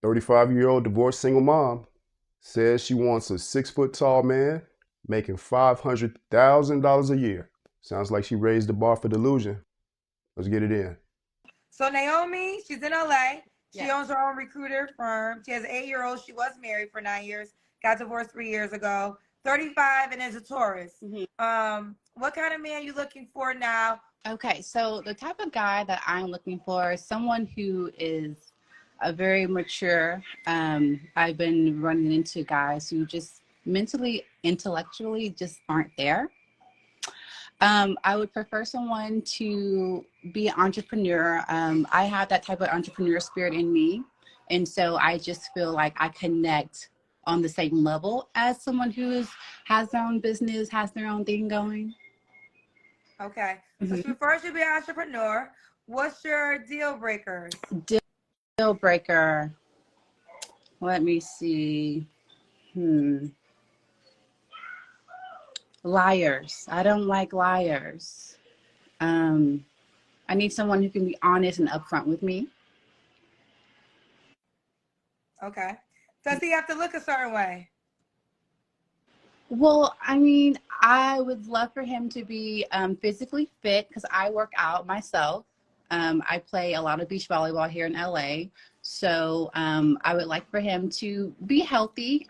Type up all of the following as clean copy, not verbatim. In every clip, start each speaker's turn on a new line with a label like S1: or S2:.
S1: 35-year-old divorced single mom says she wants a 6 foot tall man making $500,000 a year. Sounds like she raised the bar for delusion. Let's get it in.
S2: So Naomi, she's in LA. She
S3: Yes.
S2: owns her own recruiter firm. She has an 8-year-old. She was married for 9 years, got divorced 3 years ago. 35 and is a Taurus. What kind of man you looking for now?
S3: Okay, so the type of guy that I'm looking for is someone who is a very mature. I've been running into guys who just mentally, intellectually just aren't there. I would prefer someone to be an entrepreneur. I have that type of entrepreneur spirit in me. And so I just feel like I connect on the same level as someone who has their own business, has their own thing going.
S2: Okay. So she prefers you to be an entrepreneur. What's your deal breakers?
S3: Deal breaker. Let me see. Liars. I don't like liars. I need someone who can be honest and upfront with me.
S2: Okay. Does he have to look a certain way?
S3: Well, I mean, I would love for him to be physically fit because I work out myself. I play a lot of beach volleyball here in LA. So I would like for him to be healthy,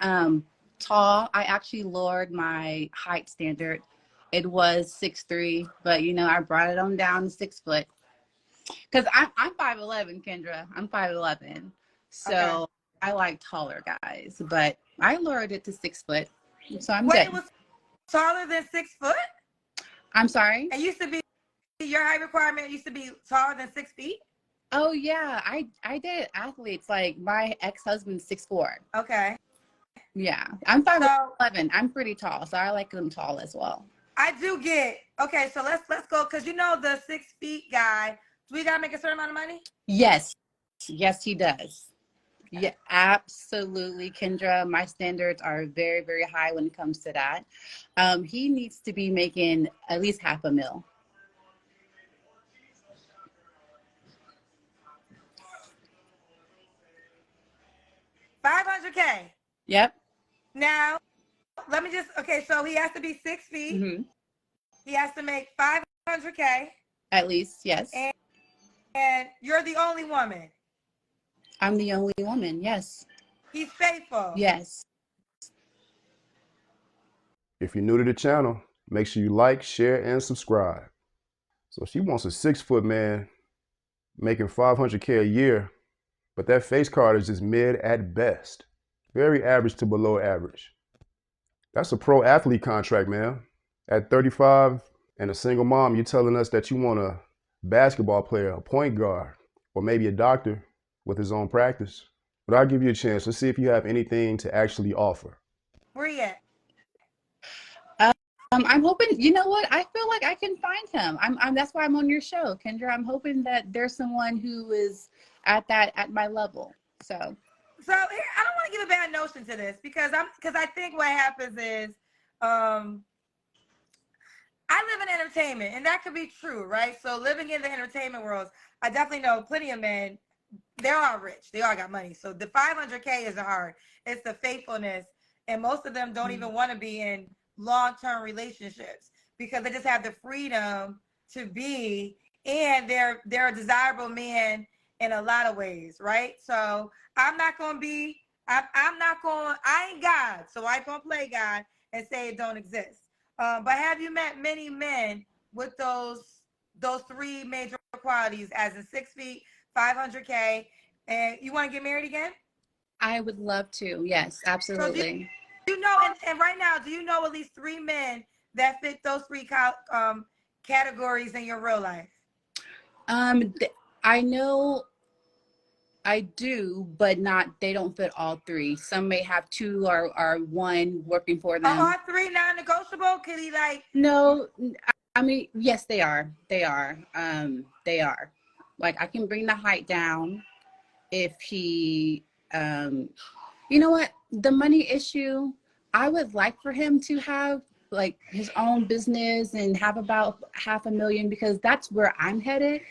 S3: tall. I actually lowered my height standard. It was 6'3", but I brought it on down to 6 foot. Because I'm 5'11", Kendra. I'm 5'11". So okay. I like taller guys, but I lowered it to 6 foot. So I'm
S2: Wait,
S3: good.
S2: it was taller than 6 foot?
S3: I'm sorry?
S2: It used to be, your height requirement used to be taller than 6 feet?
S3: Oh, yeah. I did athletes. Like, my ex-husband's 6'4".
S2: Okay.
S3: Yeah. I'm 5'11". I'm pretty tall, so I like them tall as well.
S2: I do get, okay, so let's go, because the 6 feet guy, do we got to make a certain amount of money?
S3: Yes. Yes, he does. Yeah, absolutely, Kendra. My standards are very, very high when it comes to that. He needs to be making at least $500,000.
S2: $500K.
S3: Yep.
S2: Now, let me just, okay, so he has to be 6 feet.
S3: Mm-hmm.
S2: He has to make $500K.
S3: At least, yes.
S2: And you're the only woman.
S3: I'm the only woman, yes.
S2: He's faithful.
S3: Yes.
S1: If you're new to the channel, make sure you like, share, and subscribe. So she wants a 6 foot man making $500K a year, but that face card is just mid at best. Very average to below average. That's a pro athlete contract, man. At 35 and a single mom, you're telling us that you want a basketball player, a point guard, or maybe a doctor with his own practice. But I'll give you a chance. Let's see if you have anything to actually offer.
S2: Where you at?
S3: I'm hoping, you know what? I feel like I can find him. That's why I'm on your show, Kendra. I'm hoping that there's someone who is at my level. So
S2: here, I don't want to give a bad notion to this because I think what happens is, I live in entertainment, and that could be true, right? So living in the entertainment world, I definitely know plenty of men. They're all rich. They all got money. So the 500K isn't hard. It's the faithfulness, and most of them don't even want to be in long-term relationships because they just have the freedom to be, and they're a desirable man in a lot of ways, right? So I'm not gonna be, I ain't God, so I ain't gonna play God and say it don't exist. But have you met many men with those three major qualities, as in 6 feet, 500K, and you want to get married again?
S3: I would love to. Yes, absolutely.
S2: So do you know, and right now, do you know at least 3 men that fit those 3 categories in your real life?
S3: I know I do, but they don't fit all 3. Some may have 2 or 1 working for them.
S2: Are all 3 non-negotiable? Could he
S3: No, I mean, yes, they are. They are. They are. Like, I can bring the height down if he, you know what? The money issue, I would like for him to have like his own business and have about $500,000 because that's where I'm headed.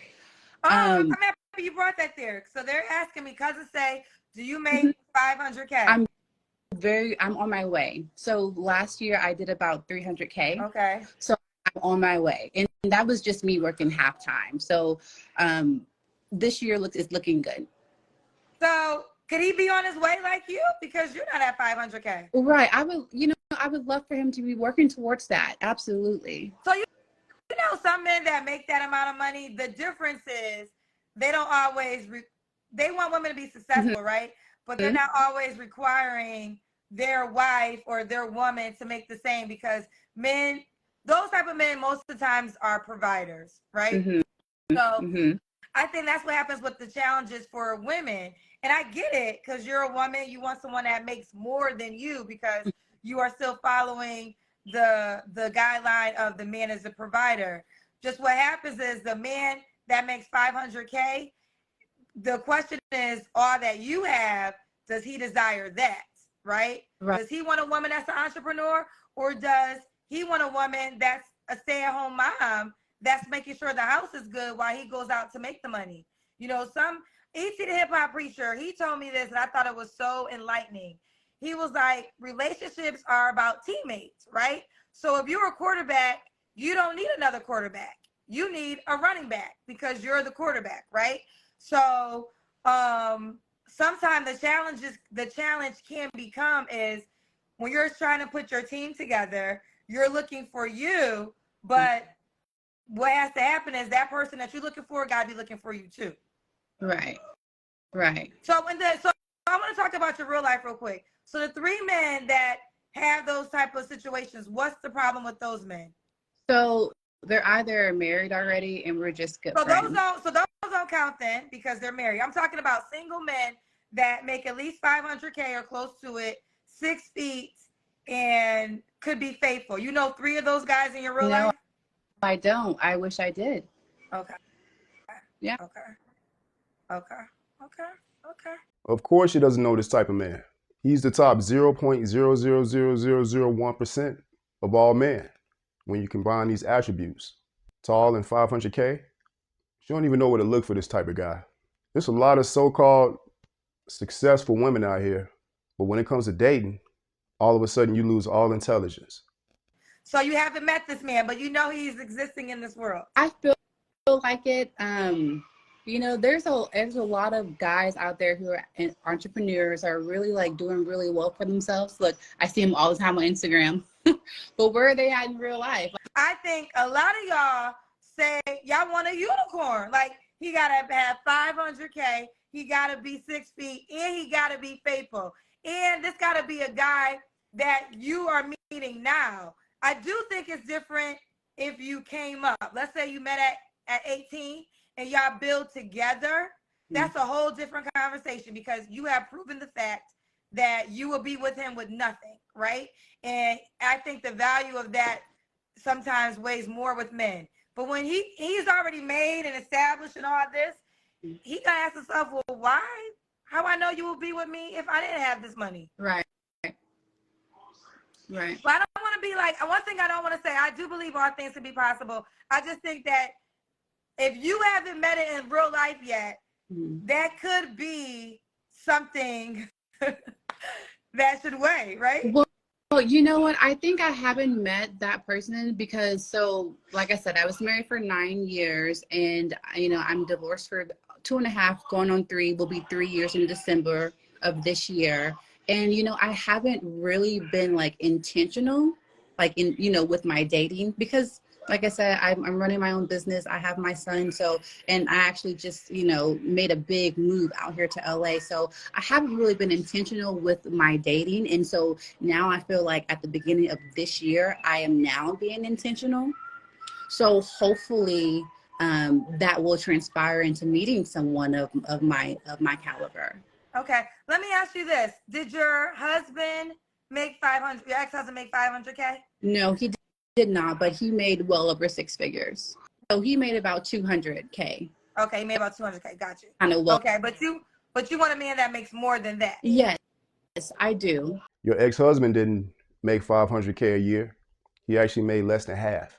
S2: I'm happy you brought that there. So they're asking me, cousins say, Do you make 500K?
S3: I'm on my way. So last year I did about 300K.
S2: Okay.
S3: So I'm on my way. And that was just me working half time. So this year is looking good.
S2: So could he be on his way like you? Because you're not at 500K.
S3: Right. I would love for him to be working towards that. Absolutely.
S2: So you know some men that make that amount of money, the difference is they don't always, they want women to be successful, right? But they're not always requiring their wife or their woman to make the same, because men, those type of men most of the times are providers, right? So I think that's what happens with the challenges for women. And I get it, because you're a woman, you want someone that makes more than you, because you are still following the guideline of the man as a provider. Just what happens is the man that makes 500K, the question is, all that you have, does he desire that, right? Does he want a woman that's an entrepreneur, or does he want a woman that's a stay-at-home mom that's making sure the house is good while he goes out to make the money? You know, some E.T. the hip hop preacher, he told me this, and I thought it was so enlightening. He was like, relationships are about teammates, right? So if you're a quarterback, you don't need another quarterback. You need a running back because you're the quarterback, right? So sometimes the challenge can become is when you're trying to put your team together, you're looking for you, but what has to happen is that person that you're looking for got to be looking for you too.
S3: Right.
S2: So I want to talk about your real life real quick. So the 3 men that have those type of situations, what's the problem with those men?
S3: So they're either married already and we're just good friends.
S2: Those don't count then, because they're married. I'm talking about single men that make at least 500K or close to it, 6 feet, and could be faithful. You know 3 of those guys in your real life?
S3: I don't. I wish I did.
S2: Okay.
S3: Yeah.
S2: Okay.
S1: Of course she doesn't know this type of man. He's the top 0.0000001% of all men when you combine these attributes. Tall and 500K. She don't even know where to look for this type of guy. There's a lot of so-called successful women out here, but when it comes to dating, all of a sudden you lose all intelligence.
S2: So you haven't met this man, but you know he's existing in this world.
S3: I feel like it. You know, there's a lot of guys out there who are entrepreneurs, are really like doing really well for themselves. Look, I see them all the time on Instagram, but where are they at in real life?
S2: I think a lot of y'all say y'all want a unicorn. Like, he got to have 500K, he got to be 6 feet, and he got to be faithful. And this got to be a guy that you are meeting now. I do think it's different if you came up. Let's say you met at 18 and y'all build together. That's a whole different conversation, because you have proven the fact that you will be with him with nothing, right? And I think the value of that sometimes weighs more with men. But when he's already made and established and all this, he gonna ask himself, well, why? How I know you will be with me if I didn't have this money?
S3: Right.
S2: But I don't want to be like, one thing I don't want to say, I do believe all things can be possible. I just think that if you haven't met it in real life yet, that could be something that should weigh, right?
S3: Well, you know what? I think I haven't met that person because, so like I said, I was married for 9 years, and you know, I'm divorced for 2.5, going on 3, will be 3 years in December of this year. And, you know, I haven't really been like intentional, like in, you know, with my dating, because like I said, I'm running my own business. I have my son. So, and I actually just, you know, made a big move out here to LA. So I haven't really been intentional with my dating. And so now I feel like at the beginning of this year, I am now being intentional. So hopefully that will transpire into meeting someone of my caliber.
S2: Okay, let me ask you this. Did your husband make 500, your ex-husband make 500K?
S3: No, he did not, but he made well over 6 figures. So he made about 200K.
S2: Okay, he made about 200K, got you.
S3: Kind of well.
S2: Okay, but you want a man that makes more than that.
S3: Yes, I do.
S1: Your ex-husband didn't make 500K a year. He actually made less than half.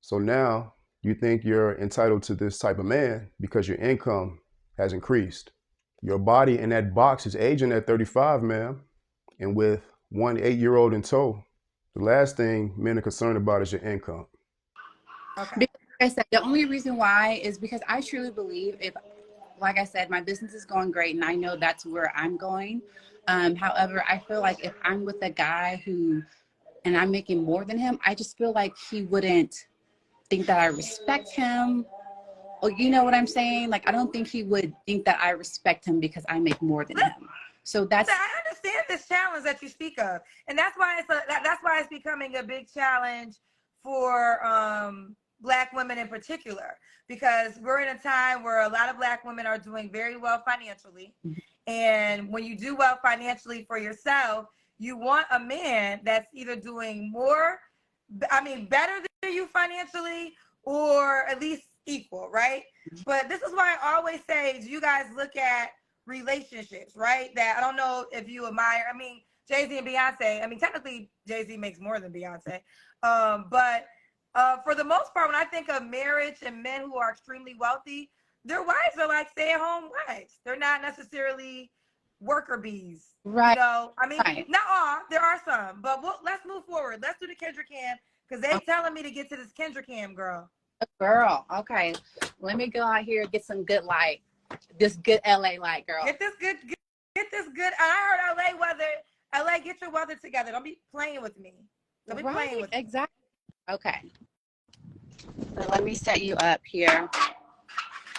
S1: So now you think you're entitled to this type of man because your income has increased. Your body in that box is aging at 35, ma'am. And with one 8-year-old in tow, the last thing men are concerned about is your income.
S2: Okay.
S3: Because, like I said, the only reason why is because I truly believe if, like I said, my business is going great and I know that's where I'm going. However, I feel like if I'm with a guy who, and I'm making more than him, I just feel like he wouldn't think that I respect him. Or you know what I'm saying? Like, I don't think he would think that I respect him because I make more than him. So that's.
S2: I understand this challenge that you speak of, and that's why that's why it's becoming a big challenge for Black women in particular, because we're in a time where a lot of Black women are doing very well financially, and when you do well financially for yourself, you want a man that's either doing more, better than you financially, or at least equal, right? But this is why I always say, do you guys look at relationships, right? That I don't know if you admire. Jay-Z and Beyonce. Technically, Jay-Z makes more than Beyonce. But for the most part, when I think of marriage and men who are extremely wealthy, their wives are like stay-at-home wives. They're not necessarily worker bees.
S3: Right. Right.
S2: Not all. There are some. But let's move forward. Let's do the Kendra Cam, because they telling me to get to this Kendra Cam, girl.
S3: Girl, okay. Let me go out here and get some good light. This good LA light, girl.
S2: Get this good. I heard LA weather. LA, get your weather together. Don't be playing with me. Don't be playing with me.
S3: Exactly. Okay. So let me set you up here.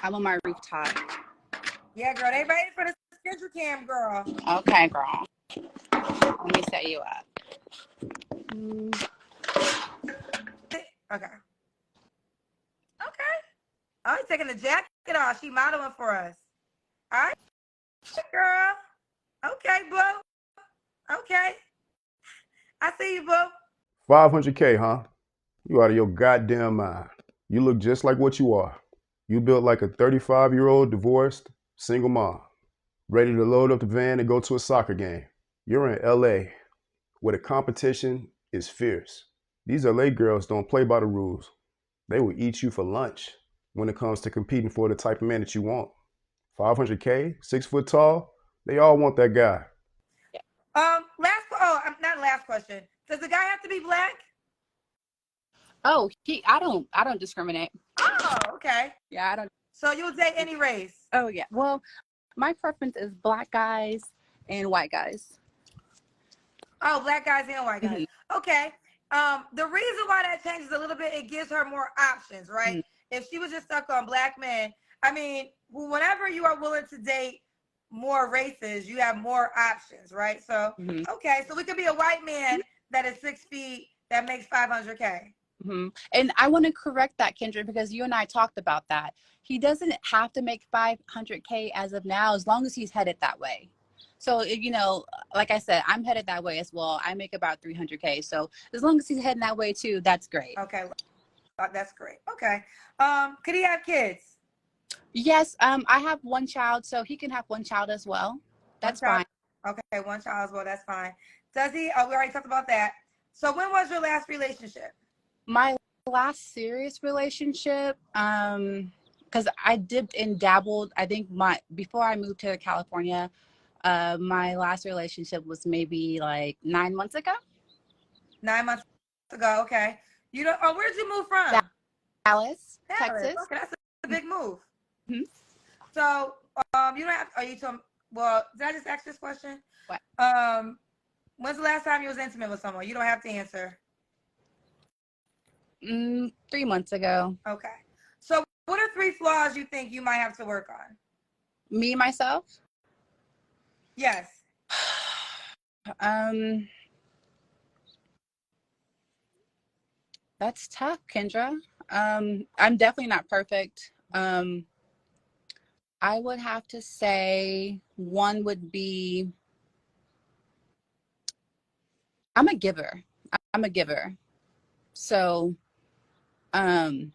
S3: I'm on my rooftop.
S2: Yeah, girl. They ready for the Kendra Cam, girl.
S3: Okay, girl. Let me set you up.
S2: Okay. Oh, he's taking the jacket off. She modeling for us. All right, girl. Okay, boo. Okay. I see you, boo.
S1: 500K, huh? You out of your goddamn mind. You look just like what you are. You built like a 35-year-old divorced single mom, ready to load up the van and go to a soccer game. You're in LA, where the competition is fierce. These LA girls don't play by the rules. They will eat you for lunch when it comes to competing for the type of man that you want. 500K, 6 foot tall, they all want that guy.
S2: Not last question. Does the guy have to be Black?
S3: Oh, I don't discriminate.
S2: Oh, okay.
S3: Yeah, I don't.
S2: So you'll date any race?
S3: Oh, yeah. Well, my preference is Black guys and white guys.
S2: Oh, Black guys and white guys. Mm-hmm. Okay. The reason why that changes a little bit, it gives her more options, right? Mm-hmm. If she was just stuck on Black men, whenever you are willing to date more races, you have more options, right? So, okay, so we could be a white man that is 6 feet that makes 500K.
S3: And I want to correct that, Kendra, because you and I talked about that. He doesn't have to make 500K as of now, as long as he's headed that way. So, like I said, I'm headed that way as well. I make about 300K. So as long as he's heading that way too, that's great.
S2: Okay. That's great. Okay. Could he have kids?
S3: Yes. I have one child, so he can have one child as well. That's fine.
S2: Okay. One child as well. That's fine. Does he? Oh, we already talked about that. So when was your last relationship?
S3: My last serious relationship, because I dipped and dabbled. I think before I moved to California, my last relationship was maybe like 9 months ago.
S2: 9 months ago, okay. Where did you move from?
S3: Dallas, Texas.
S2: Okay, that's a big move.
S3: Mm-hmm.
S2: So, you don't have. Are you talking? Well, did I just ask this question?
S3: What?
S2: When's the last time you was intimate with someone? You don't have to answer.
S3: 3 months ago.
S2: Okay. So, what are 3 flaws you think you might have to work on?
S3: Me, myself?
S2: Yes.
S3: That's tough, Kendra. I'm definitely not perfect. I would have to say one would be I'm a giver. So, and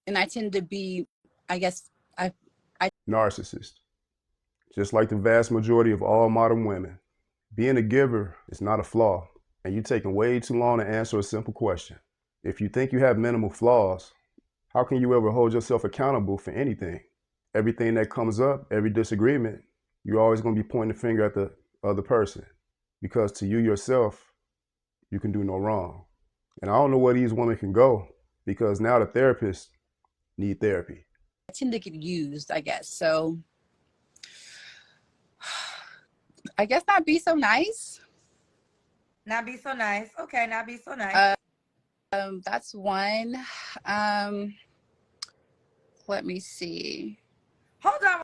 S3: I tend to be, I guess, I
S1: narcissist. Just like the vast majority of all modern women, being a giver is not a flaw, and you're taking way too long to answer a simple question. If you think you have minimal flaws, how can you ever hold yourself accountable for anything? everything that comes up, every disagreement, you're always going to be pointing the finger at the other person, because to you yourself, you can do no wrong. And I don't know where these women can go, because now the therapists need therapy.
S3: I tend to get used, I guess. So I guess not be so nice.
S2: Not be so nice. Okay, not be so nice.
S3: That's one. Let me see.
S2: Hold on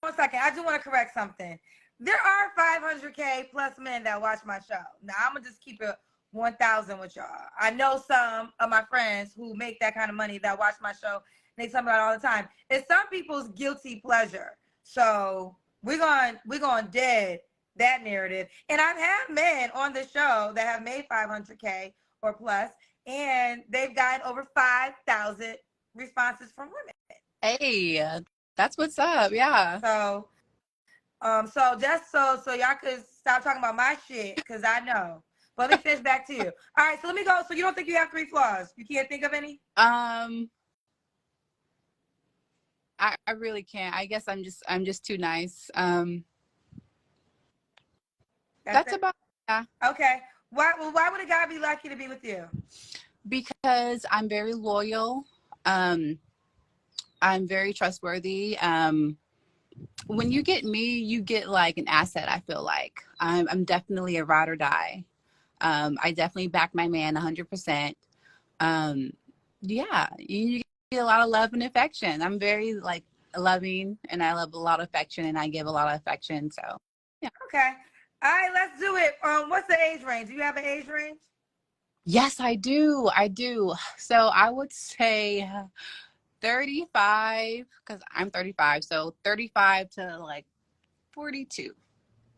S2: 1 second. I just want to correct something. There are 500K plus men that watch my show. Now, I'm going to just keep it 1,000 with y'all. I know some of my friends who make that kind of money that watch my show. And they tell me about it all the time. It's some people's guilty pleasure. So we're going dead that narrative. And I've had men on the show that have made 500K or plus, and they've gotten over 5,000 responses from women.
S3: Hey, that's what's up. Yeah.
S2: So, so just so y'all could stop talking about my shit, because I know. But let me finish back to you. All right, so let me go. So you don't think you have 3 flaws? You can't think of any?
S3: I really can't. I guess I'm just too nice. That's about, yeah.
S2: Okay. Why would a guy be lucky to be with you?
S3: Because I'm very loyal. I'm very trustworthy. When you get me, you get like an asset. I feel like I'm definitely a ride or die. I definitely back my man 100%. Yeah, you get a lot of love and affection. I'm very like loving, and I love a lot of affection, and I give a lot of affection. So, yeah.
S2: Okay. All right, let's do it. What's the age range? Do you have an age range?
S3: Yes, I do. I do. So I would say 35, because I'm 35. So 35 to like 42.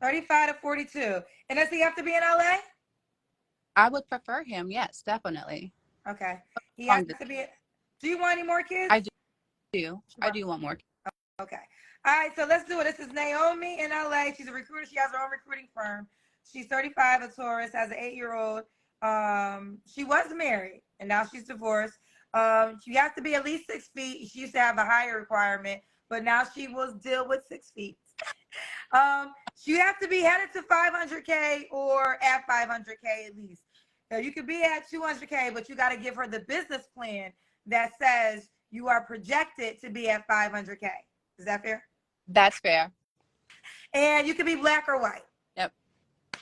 S2: 35 to 42. And does he have to be in LA?
S3: I would prefer him. Yes, definitely.
S2: Okay. He has to be. Do you want any more kids?
S3: I do. I do want more.
S2: Okay. All right, so let's do it. This is Naomi in LA. She's a recruiter. She has her own recruiting firm. She's 35, a Taurus, has an 8-year-old. She was married, and now she's divorced. She has to be at least 6 feet. She used to have a higher requirement, but now she will deal with 6 feet. You have to be headed to 500K or at 500K at least. Now, you could be at 200K, but you got to give her the business plan that says you are projected to be at 500K. Is that fair?
S3: That's fair.
S2: And you can be black or white.
S3: Yep.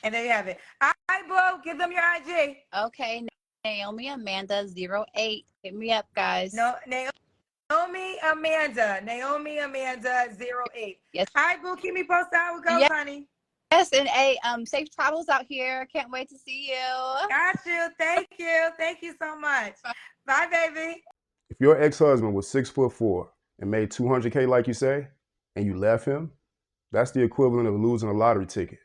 S2: And there you have it. All right, bro, give them your IG.
S3: Okay, Naomi Amanda 08. Hit me up, guys.
S2: No, Naomi Amanda 08.
S3: Yes.
S2: All right, boo, keep me posted how it goes,
S3: yes.
S2: honey.
S3: Yes, and safe travels out here. Can't wait to see you.
S2: Got you. Thank you. Thank you so much. Bye, baby.
S1: If your ex-husband was 6'4" and made 200K like you say, and you left him, that's the equivalent of losing a lottery ticket.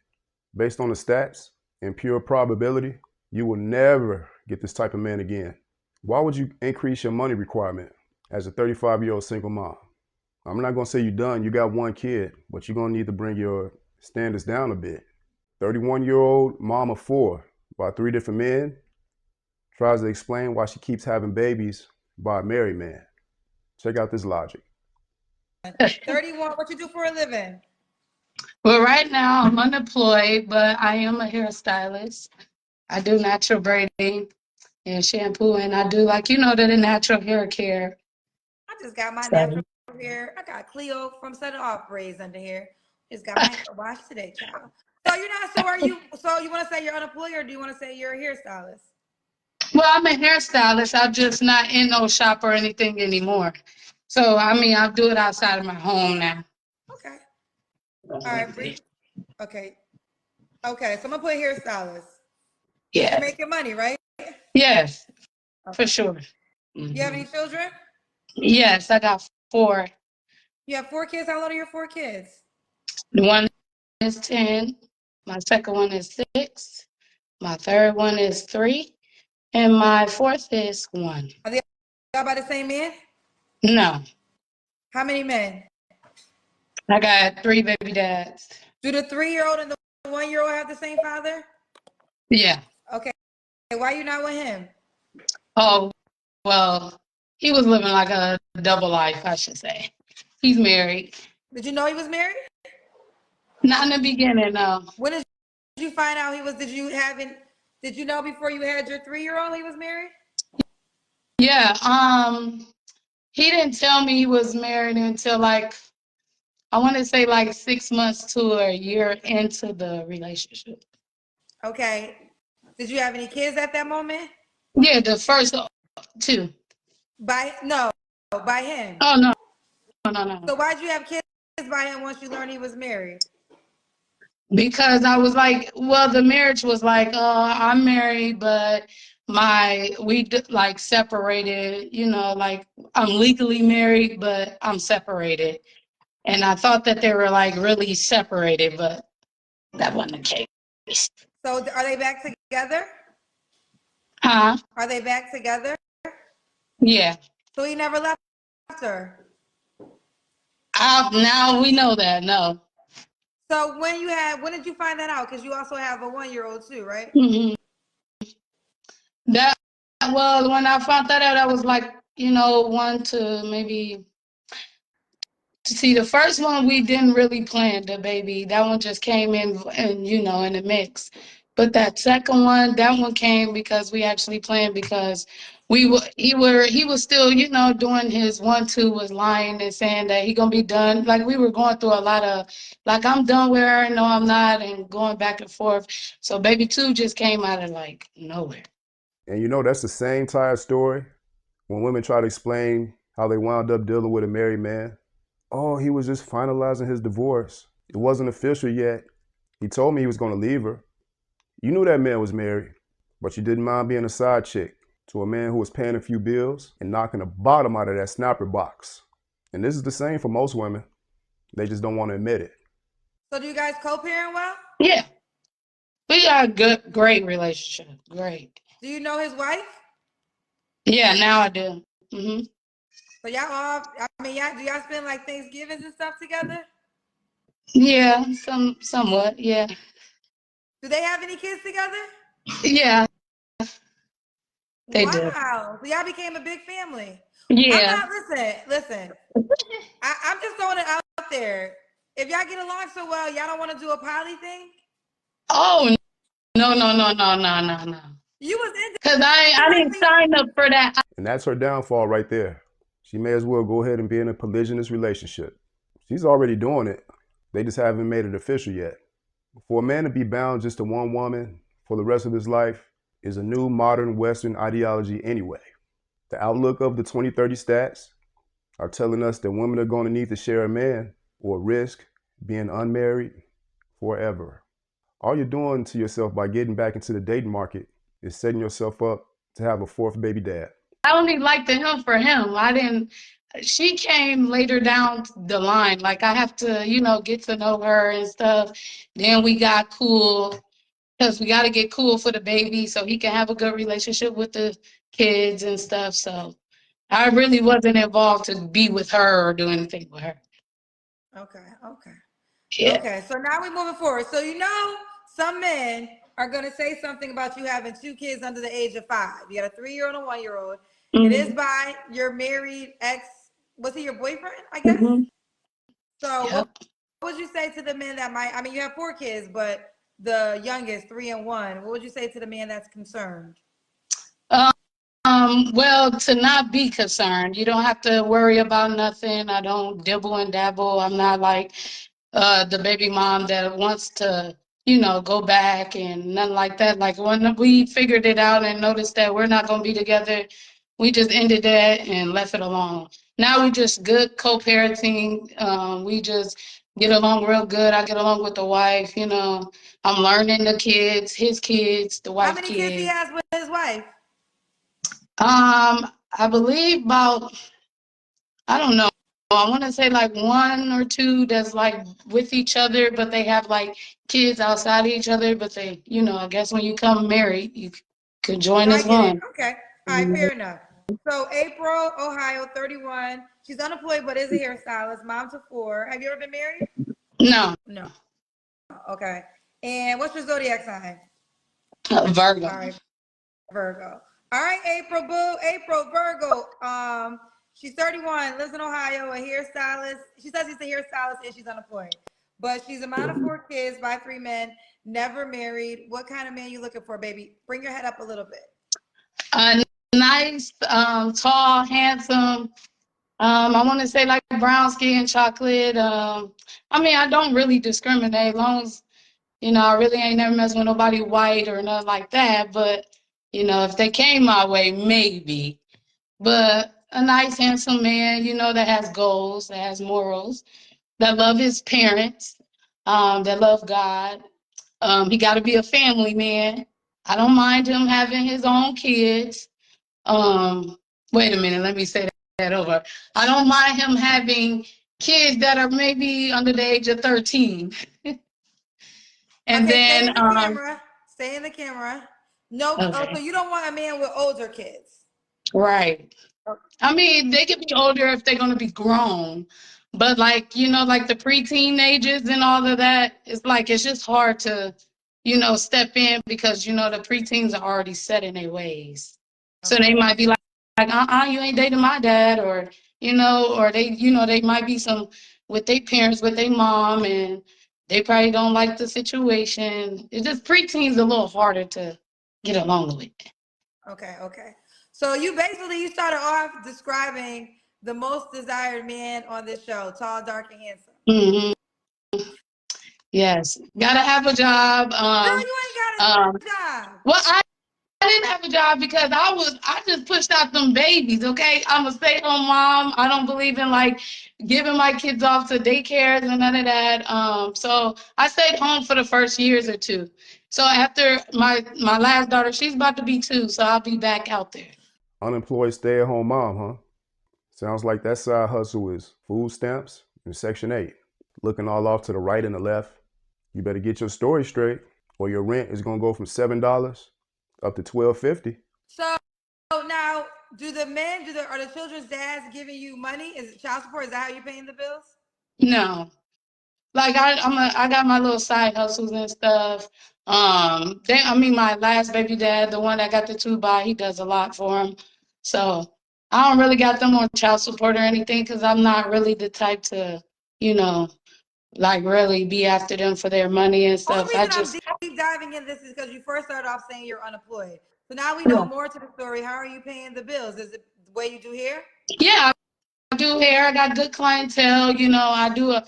S1: Based on the stats and pure probability, you will never get this type of man again. Why would you increase your money requirement as a 35-year-old single mom? I'm not gonna say you're done, you got 1 kid, but you're gonna need to bring your standards down a bit. 31-year-old mom of 4 by 3 different men tries to explain why she keeps having babies by a married man. Check out this logic.
S2: 31, what you do for a living?
S4: Well, right now I'm unemployed, but I am a hairstylist. I do natural braiding and shampoo, and I do the natural hair care.
S2: I just got my natural hair. I got Cleo from Setting Off braids under here. Just got my hair washed today, child. So you want to say you're unemployed, or do you want to say you're a hairstylist?
S4: Well, I'm a hairstylist. I'm just not in no shop or anything anymore. So, I'll do it outside of my home now.
S2: Okay. All right. Okay. Okay. So I'm going to put hairstylist.
S4: Yeah.
S2: You're making money, right?
S4: Yes,
S2: okay.
S4: For sure.
S2: Mm-hmm. You have any children?
S4: Yes, I got 4.
S2: You have 4 kids? How old are your 4 kids?
S4: One is 10. My second one is 6. My third one is 3. And my 4th is 1.
S2: Are they all by the same man?
S4: No.
S2: How many men?
S4: I got 3 baby dads.
S2: Do the 3-year-old and the 1-year-old have the same father?
S4: Yeah.
S2: Okay. Why you not with him?
S4: Oh, well, he was living like a double life, I should say. He's married.
S2: Did you know he was married?
S4: Not in the beginning, no.
S2: When did you find out he was? Did you know before you had your 3-year-old he was married?
S4: Yeah, he didn't tell me he was married until like, I want to say like 6 months to a year into the relationship.
S2: Okay. Did you have any kids at that moment?
S4: Yeah, the first two.
S2: By him.
S4: Oh, no, no, no.
S2: So why'd you have kids by him once you learned he was married?
S4: Because I was like, well, the marriage was like, I'm married, but like separated, like I'm legally married, but I'm separated. And I thought that they were like really separated, but that wasn't the case.
S2: So are they back together?
S4: Huh?
S2: Are they back together?
S4: Yeah.
S2: So he never left her.
S4: Now we know that. No.
S2: So when did you find that out? Because you also have a 1-year-old too, right?
S4: Mm-hmm. Well, when I found that out, I was like, one to maybe. See, the first one we didn't really plan the baby. That one just came in and in the mix. But that second one, that one came because we actually planned because he was still, doing his 1-2, was lying and saying that he gonna be done. Like we were going through a lot of like I'm done with her, no, I'm not, and going back and forth. So baby 2 just came out of like nowhere.
S1: And that's the same tired story when women try to explain how they wound up dealing with a married man. Oh, he was just finalizing his divorce. It wasn't official yet. He told me he was going to leave her. You knew that man was married, but you didn't mind being a side chick to a man who was paying a few bills and knocking the bottom out of that snapper box. And this is the same for most women. They just don't want to admit it.
S2: So do you guys co-parent well?
S4: Yeah, we got a great relationship. Great.
S2: Do you know his wife?
S4: Yeah, now I do. Mm-hmm.
S2: So do y'all spend like Thanksgivings and stuff together?
S4: Yeah, somewhat. Yeah,
S2: Do they have any kids together?
S4: yeah, they do.
S2: Wow. So y'all became a big family.
S4: Yeah.
S2: Listen. I'm just throwing it out there. If y'all get along so well, y'all don't want to do a poly thing?
S4: Oh no, no, no, no, no, no, no.
S2: You was in
S4: Because I didn't sign up for that.
S1: And that's her downfall right there. She may as well go ahead and be in a polygynous relationship. She's already doing it. They just haven't made it official yet. For a man to be bound just to one woman for the rest of his life is a new modern Western ideology anyway. The outlook of the 2030 stats are telling us that women are going to need to share a man or risk being unmarried forever. All you're doing to yourself by getting back into the dating market is setting yourself up to have a fourth baby dad.
S4: I only liked him for him. I didn't. She came later down the line. Like I have to, get to know her and stuff. Then we got cool because we got to get cool for the baby so he can have a good relationship with the kids and stuff. So I really wasn't involved to be with her or do anything with her.
S2: Okay.
S4: Yeah.
S2: Okay, so now we're moving forward. So some men are going to say something about you having 2 kids under the age of 5. You got a 3-year-old and a 1-year-old.
S4: Mm-hmm.
S2: It is by your married ex. Was he your boyfriend, I guess?
S4: Mm-hmm.
S2: So
S4: Yep.
S2: what would you say to the men that you have 4 kids, but the youngest, 3 and 1. What would you say to the man that's concerned?
S4: Well, to not be concerned. You don't have to worry about nothing. I don't dibble and dabble. I'm not like the baby mom that wants to, go back and nothing like that. Like when we figured it out and noticed that we're not going to be together, we just ended that and left it alone. Now we just good co-parenting. We just get along real good. I get along with the wife, I'm learning the kids, his kids, the
S2: How
S4: wife
S2: many kids he
S4: kids.
S2: has with his wife?
S4: I believe about, I don't know. I want to say like 1 or 2 that's like with each other, but they have like kids outside of each other. But they, I guess when you come married, you could join
S2: I
S4: as
S2: get it.
S4: one.
S2: Okay. All right, fair enough. So April, Ohio, 31. She's unemployed but is a hairstylist, mom to 4. Have you ever been married?
S4: No.
S2: No. Okay. And what's your zodiac sign?
S4: Virgo.
S2: All right, Virgo. All right, April, boo. April, Virgo. She's 31, lives in Ohio, a hairstylist. She says she's a hairstylist and she's unemployed. But she's a mom of 4 kids by 3 men, never married. What kind of man you looking for, baby? Bring your head up a little bit.
S4: Nice, tall, handsome. I want to say like brown skin, chocolate. I mean, I don't really discriminate, as long as, you know, I really ain't never messed with nobody white or nothing like that. But, you know, if they came my way, maybe. But a nice, handsome man, you know, that has goals, that has morals, that love his parents, that love God. He got to be a family man. I don't mind him having his own kids. Wait a minute, let me say that over. I don't mind him having kids that are maybe under the age of 13. And
S2: Okay, stay
S4: then,
S2: in the camera. Stay in the camera. No,
S4: okay.
S2: oh, so you don't want a man with older kids.
S4: Right. I mean, they can be older if they're going to be grown. But like, you know, like the preteen ages and all of that, it's like, it's just hard to, you know, step in because, you know, the preteens are already set in their ways. So
S2: Okay.
S4: they might be like, you ain't dating my dad, or, you know, or they, you know, they might be some with their parents, with their mom, and they probably don't like the situation. It's just preteens a little harder to get along with.
S2: Okay, okay. So you basically, you started off describing the most desired man on this show, tall, dark, and handsome.
S4: Hmm. Yes, gotta have a job.
S2: Girl, you ain't got a job.
S4: Well, I didn't have a job because I just pushed out them babies. Okay, I'm a stay-at-home mom. I don't believe in like giving my kids off to daycares and none of that. So I stayed home for the first years or two. So after my last daughter, she's about to be 2, so I'll be back out there.
S1: Unemployed stay-at-home mom, huh? Sounds like that side hustle is food stamps and Section 8. Looking all off to the right and the left. You better get your story straight or your rent is going to go from $7 up to $12.50.
S2: So now, are the children's dads giving you money? Is it child support? Is that how you're paying the bills?
S4: No, like I got my little side hustles and stuff. My last baby dad, the one that got the 2 by, he does a lot for him. So I don't really got them on child support or anything because I'm not really the type to, you know, like really be after them for their money and
S2: Only
S4: stuff. I
S2: reason I'm
S4: just,
S2: deep diving in this is because you first started off saying you're unemployed. So now we know
S4: yeah,
S2: more to the story. How are you paying the bills? Is it the way you do here?
S4: yeah. I do hair. I got good clientele. You know, I do a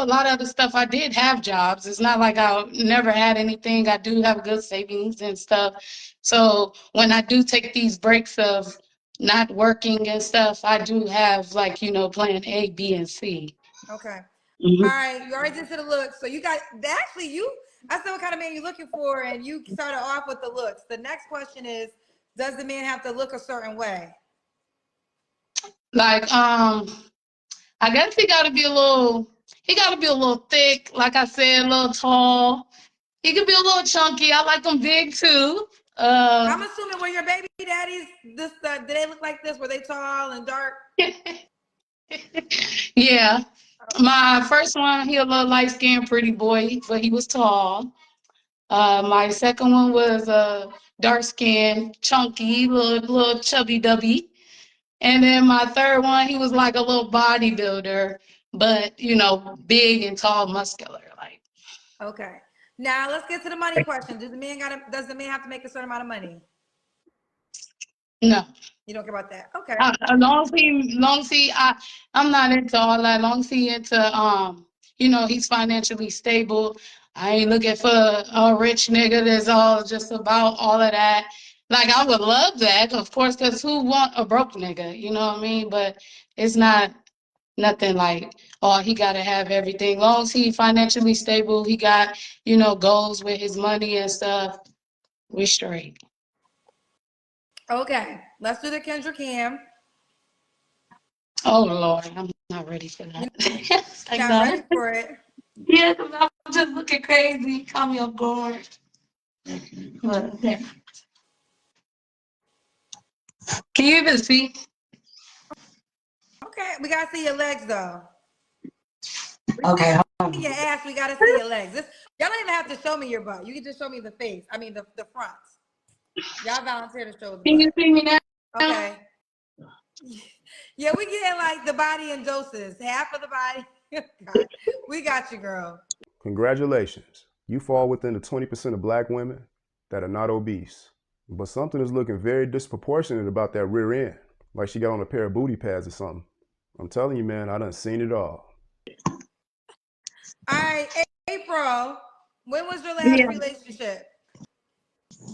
S4: lot of other stuff. I did have jobs. It's not like I never had anything. I do have good savings and stuff. So when I do take these breaks of not working and stuff, I do have like, you know, plan A, B, and C.
S2: Okay. All
S4: Mhm.
S2: right. You already did to the looks. So you got actually I said what kind of man you're looking for, and you started off with the looks. The next question is, does the man have to look a certain way?
S4: Like, I guess he got to be a little thick. Like I said, a little tall. He could be a little chunky. I like them big too.
S2: I'm assuming when your baby daddies, did they look like this? Were they tall and dark?
S4: Yeah. My first one, he a little light skinned, pretty boy, but he was tall. My second one was dark skinned, chunky, little chubby dubby. And then my third one, he was like a little bodybuilder, but you know, big and tall, muscular. Like,
S2: Okay. Now let's get to the money question. Does the man have to make a certain amount of money?
S4: no.
S2: You don't care about that. Okay.
S4: Long as he, I'm not into all that. Long as he into, you know, he's financially stable. I ain't looking for a rich nigga that's all just about all of that. Like I would love that, of course, because who want a broke nigga? You know what I mean? But it's not nothing like, oh, he got to have everything. Long as he financially stable, he got, you know, goals with his money and stuff. We straight.
S2: Okay. Let's do the Kendra Cam.
S4: Oh Lord, I'm not ready for
S2: You're
S4: that. Thank
S2: not
S4: God.
S2: ready for it.
S4: Yeah, because I'm just looking crazy. Call me off guard. But, okay. Can you even see?
S2: Okay. We gotta see your legs though.
S4: Okay.
S2: We see your ass. We gotta see your legs. Y'all don't even have to show me your butt. You can just show me the face. I mean the front. Y'all volunteer to show the
S4: Can you
S2: butt.
S4: see me now?
S2: Okay. Yeah, we getting like the body in doses. Half of the body. God, we got you, girl.
S1: Congratulations. You fall within the 20% of black women that are not obese. But something is looking very disproportionate about that rear end. Like she got on a pair of booty pads or something. I'm telling you, man, I done seen it all.
S2: All right, April. When was your last
S4: Yeah,
S2: relationship?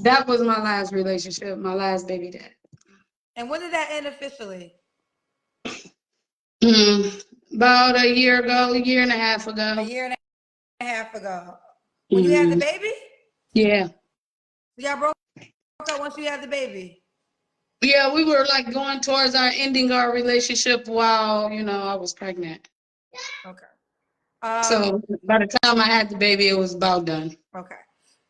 S4: that was my last relationship, my last baby dad.
S2: And when did that end officially?
S4: About a year ago, a year and a half
S2: A
S4: ago.
S2: year and a half ago. When you had the baby?
S4: Yeah.
S2: Y'all broke up once you had the baby.
S4: Yeah, we were like going towards our ending our relationship while, I was pregnant.
S2: Okay.
S4: So by the time I had the baby, it was about done.
S2: Okay.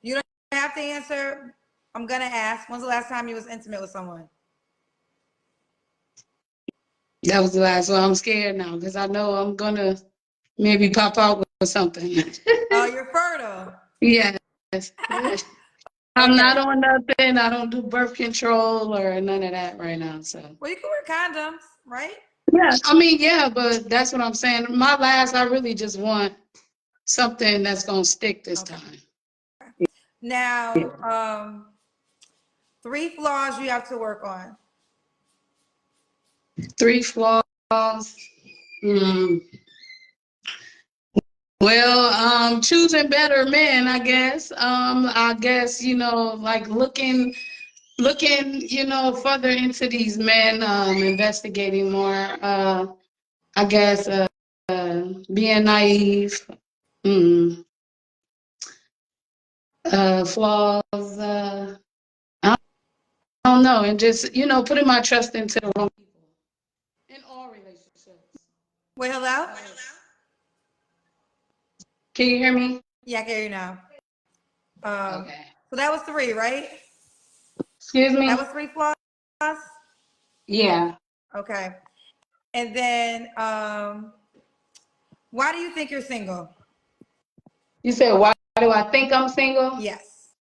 S2: You don't have to answer. I'm gonna ask. When's the last time you was intimate with someone?
S4: That was the last one. I'm scared now because I know I'm gonna maybe pop out with something.
S2: Oh, you're fertile.
S4: Yes. I'm
S2: Okay.
S4: not on nothing. I don't do birth control or none of that right now. So
S2: Well, you can wear condoms, right?
S4: yeah, I mean, yeah, but that's what I'm saying. My last, I really just want something that's gonna stick this
S2: Okay.
S4: time.
S2: Now, 3 flaws you have to work on.
S4: 3 flaws. Hmm. Well, choosing better men, I guess. I guess, like looking, further into these men, investigating more. I guess being naive. Mm. Flaws. I don't know, and just putting my trust into the wrong people in all relationships.
S2: Wait, hello?
S4: Can you hear me?
S2: Yeah, I can hear you now.
S4: Okay.
S2: So that was 3, right?
S4: Excuse
S2: That
S4: me?
S2: was 3 flaws?
S4: Yeah.
S2: Okay. And then, why do you think you're single?
S4: You said, why do I think I'm single?
S2: Yes.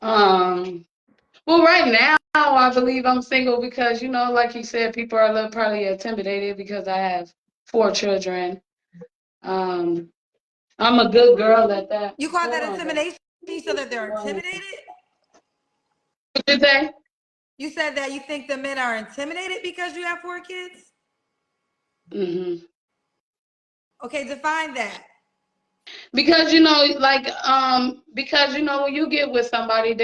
S4: Well, right now, I believe I'm single because, like you said, people are a little probably intimidated because I have 4 children. I'm a good girl at that.
S2: You call
S4: Hold
S2: that
S4: on, baby.
S2: intimidation so that they're intimidated?
S4: What did you say?
S2: You said that you think the men are intimidated because you have 4 kids?
S4: Mm-hmm.
S2: Okay, define that.
S4: Because when you get with somebody,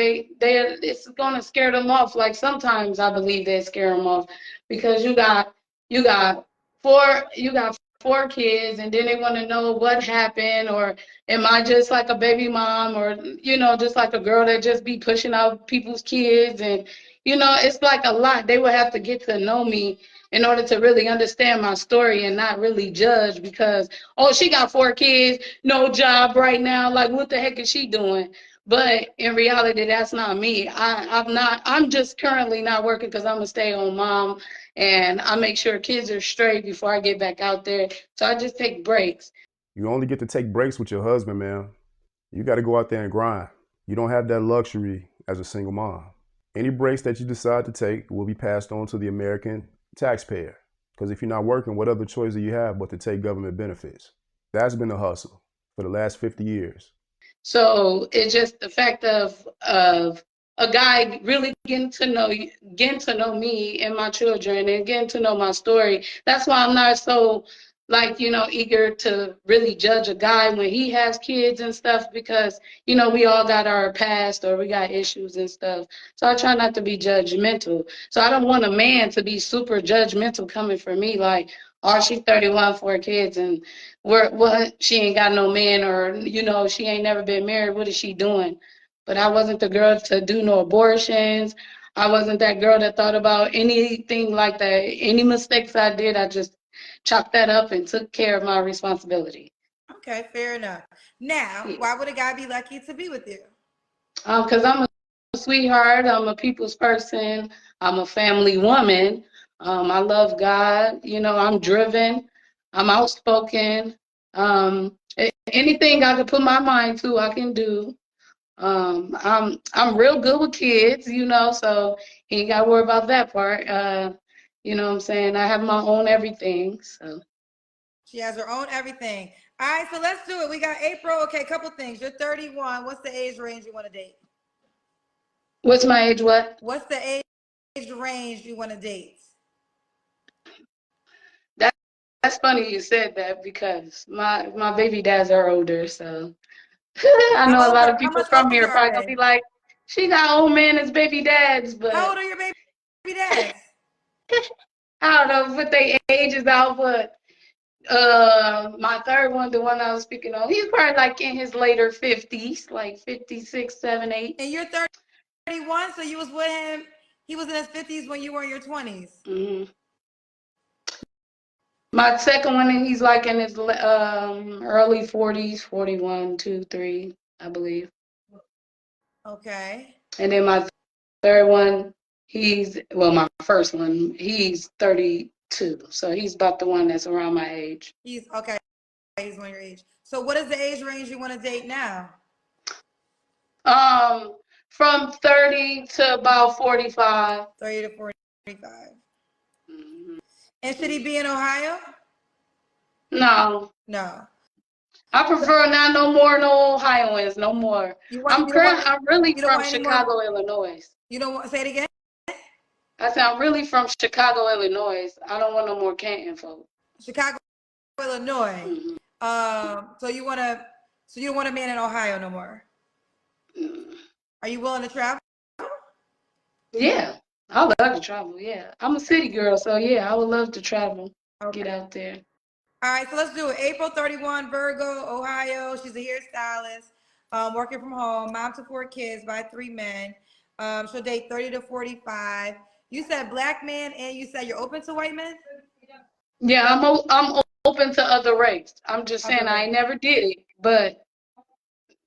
S4: it's gonna scare them off. Like sometimes I believe they scare them off because you got 4 kids, and then they want to know what happened, or am I just like a baby mom, or just like a girl that just be pushing out people's kids, and it's like a lot. They would have to get to know me in order to really understand my story and not really judge because, oh, she got 4 kids, no job right now. Like, what the heck is she doing? But in reality, that's not me. I'm just currently not working because I'm a stay-at-home mom, and I make sure kids are straight before I get back out there. So I just take breaks.
S1: You only get to take breaks with your husband, man. You got to go out there and grind. You don't have that luxury as a single mom. Any breaks that you decide to take will be passed on to the American taxpayer. Because if you're not working, what other choice do you have but to take government benefits? That's been the hustle for the last 50 years.
S4: So it's just the fact of a guy really getting to know me and my children and getting to know my story. That's why I'm not so eager to really judge a guy when he has kids and stuff because we all got our past or we got issues and stuff. So I try not to be judgmental. So I don't want a man to be super judgmental coming for me like, oh, she's 31, 4 kids, and what she ain't got no man, or she ain't never been married. What is she doing? But I wasn't the girl to do no abortions. I wasn't that girl that thought about anything like that. Any mistakes I did, I just chalked that up and took care of my responsibility.
S2: Okay, fair enough. Now, why would a guy be lucky to be with you?
S4: Because I'm a sweetheart. I'm a people's person. I'm a family woman. I love God. I'm driven. I'm outspoken. Anything I can put my mind to, I can do. I'm real good with kids, so he ain't got to worry about that part. You know what I'm saying? I have my own everything. So
S2: She has her own everything. All right, so let's do it. We got April. Okay, couple things. You're 31. What's the age range you want to date?
S4: what's my age? What?
S2: What's the age range you want to date?
S4: That's funny you said that because my baby dads are older, so I know a lot of
S2: How
S4: people
S2: much
S4: from
S2: older
S4: here
S2: are
S4: probably gonna
S2: they?
S4: be like, she got old man as baby dads,
S2: How
S4: but
S2: old are your baby dads?
S4: I don't know, put their ages out, but my third one, the one I was speaking on, he's probably like in his later 50s, like 56, 7, 8.
S2: And you're 31, so you was with him. He was in his 50s when you were in your 20s.
S4: Mm-hmm. My second one, he's like in his early 40s, 41, 2, 3, I believe.
S2: Okay.
S4: And then my third one, my first one, he's 32. So he's about the one that's around my age.
S2: He's okay. He's on your age. So what is the age range you want to date now?
S4: From 30 to about 45.
S2: 30 to 45.
S4: Mm-hmm.
S2: And should he be in Ohio?
S4: No.
S2: No.
S4: I prefer not no more no Ohioans, no more. I'm really from Chicago, Illinois.
S2: You don't want say it again?
S4: I said I'm really from Chicago, Illinois. I don't want no more Canton folk.
S2: Chicago, Illinois.
S4: Mm-hmm.
S2: So you don't want a man in Ohio no more.
S4: Mm.
S2: Are you willing to travel?
S4: Yeah. I love to travel, yeah. I'm a city girl, so yeah, I would love to travel.
S2: Okay.
S4: Get out there.
S2: All right, so let's do it. April 31, Virgo, Ohio. She's a hairstylist, working from home, mom to 4 kids by 3 men. She'll date 30 to 45. You said black men, and you said you're open to white men?
S4: Yeah, I'm open to other race. I'm just saying I ain't never did it, but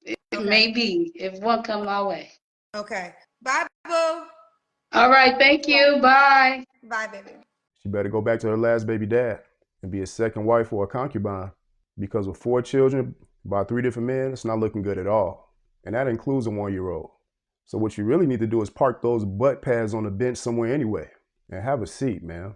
S4: it may be if one come my way.
S2: Okay. Bye, boo.
S4: All right, thank you. Bye.
S2: Bye, baby.
S1: She better go back to her last baby dad and be a second wife or a concubine, because with 4 children by 3 different men, it's not looking good at all. And that includes a 1-year-old. So what you really need to do is park those butt pads on the bench somewhere anyway and have a seat, man.